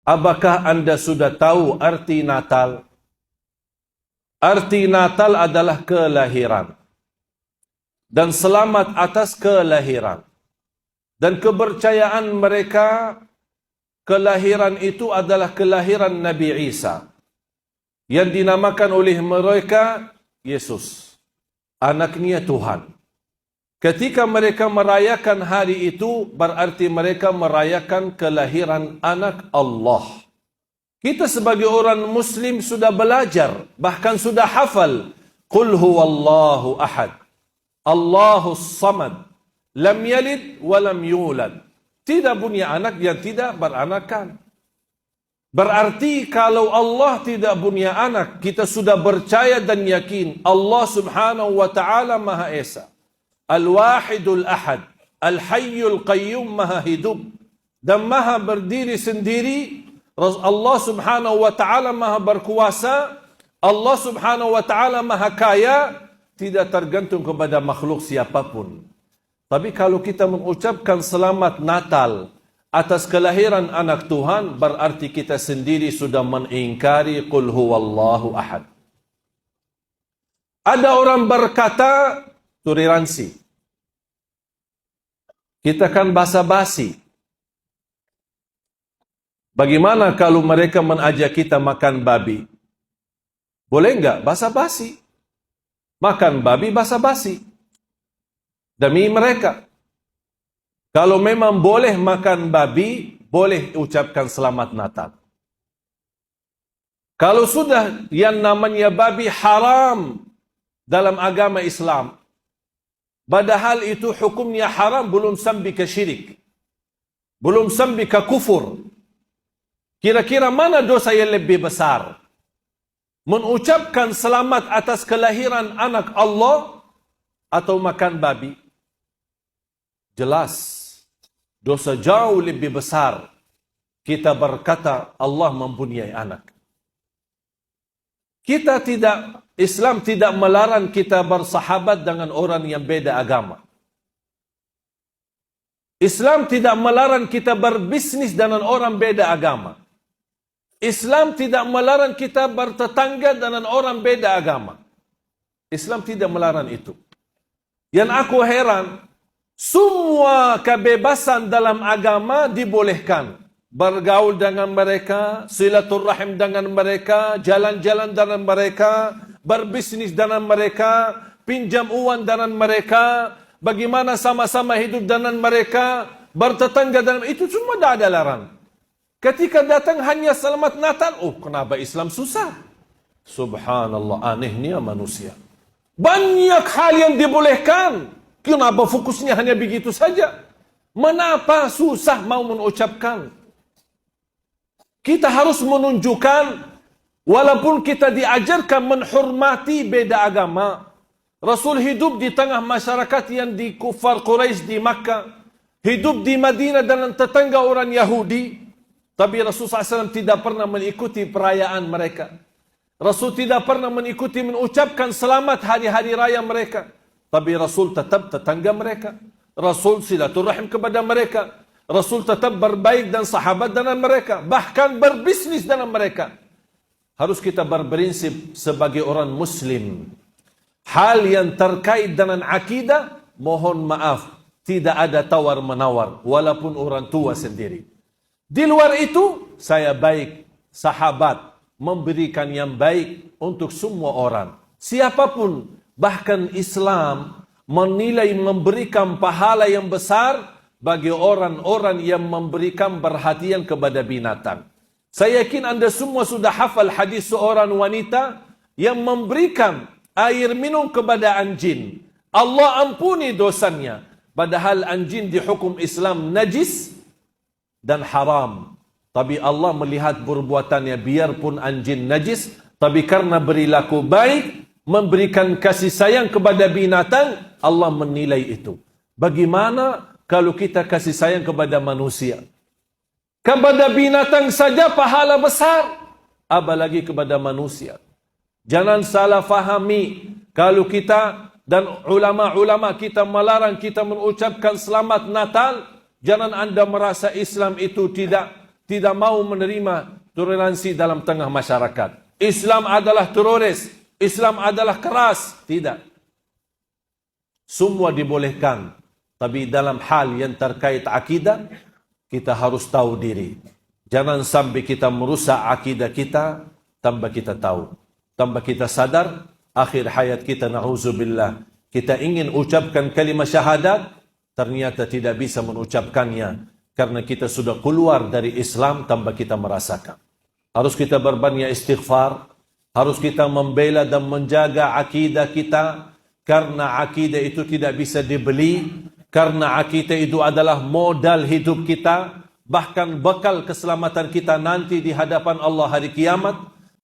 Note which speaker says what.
Speaker 1: Apakah Anda sudah tahu arti Natal? Arti Natal adalah kelahiran. Dan selamat atas kelahiran. Dan kepercayaan mereka, kelahiran itu adalah kelahiran Nabi Isa, yang dinamakan oleh mereka Yesus, anaknya Tuhan. Ketika mereka merayakan hari itu, berarti mereka merayakan kelahiran anak Allah. Kita sebagai orang Muslim sudah belajar, bahkan sudah hafal. Qul huwallahu ahad, Allahus samad, lam yalid wa lam yulad. Tidak punya anak yang tidak beranakan. Berarti kalau Allah tidak punya anak, kita sudah percaya dan yakin Allah subhanahu wa ta'ala Maha Esa, Al-Wahidul Ahad, Al-Hayyul Qayyum, Maha hidup dan Maha berdiri sendiri. Allah subhanahu wa ta'ala Maha berkuasa. Allah subhanahu wa ta'ala Maha kaya, tidak tergantung kepada makhluk siapapun. Tapi kalau kita mengucapkan selamat Natal atas kelahiran anak Tuhan, berarti kita sendiri sudah mengingkari Qul huwallahu ahad. Ada orang berkata, toleransi. Kita kan basa-basi. Bagaimana kalau mereka mengajak kita makan babi? Boleh enggak? Basa-basi. Makan babi basa-basi. Demi mereka. Kalau memang boleh makan babi, boleh ucapkan selamat Natal. Kalau sudah yang namanya babi haram dalam agama Islam, padahal itu hukumnya haram, belum sampai ke syirik, belum sampai ke kufur. Kira-kira mana dosa yang lebih besar? Mengucapkan selamat atas kelahiran anak Allah atau makan babi? Jelas, dosa jauh lebih besar kita berkata Allah mempunyai anak. Islam tidak melarang kita bersahabat dengan orang yang beda agama. Islam tidak melarang kita berbisnis dengan orang beda agama. Islam tidak melarang kita bertetangga dengan orang beda agama. Islam tidak melarang itu. Yang aku heran, semua kebebasan dalam agama dibolehkan. Bergaul dengan mereka, silaturahim dengan mereka, jalan-jalan dengan mereka, berbisnis dengan mereka, pinjam uang dengan mereka, bagaimana sama-sama hidup dengan mereka, bertetangga dengan itu semua tidak ada larangan. Ketika datang hanya selamat Natal, kenapa Islam susah? Subhanallah, anehnya manusia. Banyak hal yang dibolehkan. Kenapa fokusnya hanya begitu saja? Mengapa susah mau mengucapkan? Kita harus menunjukkan, walaupun kita diajarkan menghormati beda agama. Rasul hidup di tengah masyarakat yang di kufar Quraisy di Makkah, hidup di Madinah dengan tetangga orang Yahudi. Tapi Rasul SAW tidak pernah mengikuti perayaan mereka. Rasul tidak pernah mengikuti mengucapkan selamat hari-hari raya mereka. Tapi Rasul tetap tetangga mereka. Rasul silaturahim kepada mereka. Rasul tetap berbaik dan sahabat dengan mereka. Bahkan berbisnis dengan mereka. Harus kita berprinsip sebagai orang Muslim. Hal yang terkait dengan akidah, mohon maaf, tidak ada tawar-menawar. Walaupun orang tua sendiri. Di luar itu, saya baik, sahabat, memberikan yang baik untuk semua orang. Siapapun. Bahkan Islam menilai memberikan pahala yang besar bagi orang-orang yang memberikan perhatian kepada binatang. Saya yakin Anda semua sudah hafal hadis seorang wanita yang memberikan air minum kepada anjing. Allah ampuni dosanya. Padahal anjing dihukum Islam najis dan haram. Tapi Allah melihat perbuatannya, biarpun anjing najis, tapi karena perilaku baik, memberikan kasih sayang kepada binatang, Allah menilai itu. Bagaimana kalau kita kasih sayang kepada manusia? Kepada binatang saja pahala besar, apalagi kepada manusia. Jangan salah fahami, kalau kita dan ulama-ulama kita melarang kita mengucapkan selamat Natal, jangan Anda merasa Islam itu tidak tidak mau menerima toleransi dalam tengah masyarakat. Islam adalah teroris, Islam adalah keras. Tidak. Semua dibolehkan. Tapi dalam hal yang terkait akidah, kita harus tahu diri. Jangan sampai kita merusak akidah kita tanpa kita tahu. Tanpa kita sadar, akhir hayat kita, na'udzubillah, kita ingin ucapkan kalimat syahadat, ternyata tidak bisa mengucapkannya. Karena kita sudah keluar dari Islam tanpa kita merasakan. Harus kita berbanyak istighfar. Harus kita membela dan menjaga akidah kita. Karena akidah itu tidak bisa dibeli. Karena akidah itu adalah modal hidup kita. Bahkan bekal keselamatan kita nanti di hadapan Allah hari kiamat.